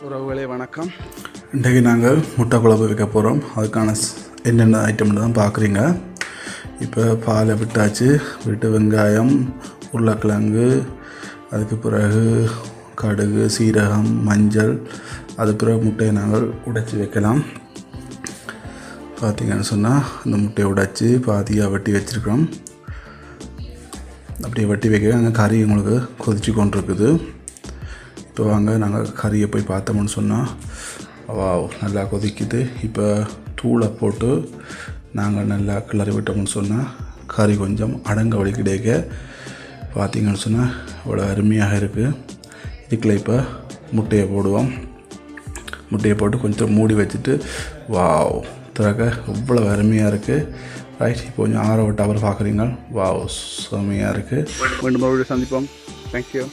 உறவுகளே வணக்கம். இன்றைக்கு நாங்கள் முட்டை குழம்பு வைக்க போகிறோம். அதுக்கான என்னென்ன ஐட்டம்னு தான் பார்க்குறீங்க. இப்போ பாலை விட்டாச்சு. விட்டு வெங்காயம், உருளைக்கிழங்கு, அதுக்கு பிறகு கடுகு, சீரகம், மஞ்சள், அது பிறகு முட்டையை நாங்கள் உடைச்சி வைக்கலாம். பார்த்திங்கன்னு சொன்னால் இந்த முட்டையை உடைச்சி பாதியாக வெட்டி வச்சுருக்கிறோம். அப்படியே வெட்டி வைக்க அங்கே கறி உங்களுக்கு கொதிச்சு கொண்டு இருக்குது. இப்போ வாங்க நாங்கள் கறியை போய் பார்த்தோம்னு சொன்னால் நல்லா கொதிக்குது. இப்போ தூளை போட்டு நாங்கள் நல்லா கிளறி விட்டோம்னு சொன்னால் கறி கொஞ்சம் அடங்க வழி கிடைக்க பார்த்திங்கன்னு சொன்னால் இவ்வளோ அருமையாக இருக்குது. இதுக்குள்ள இப்போ முட்டையை போடுவோம். முட்டையை போட்டு கொஞ்சம் மூடி வச்சுட்டு திறக்க இவ்வளோ அருமையாக இருக்குது. ரைட், இப்போ கொஞ்சம் ஆற விட்டு அவர் பார்க்குறீங்க. செம்மையாக இருக்குது. மீண்டும் மறுபடியும் சந்திப்போம். தேங்க்யூ.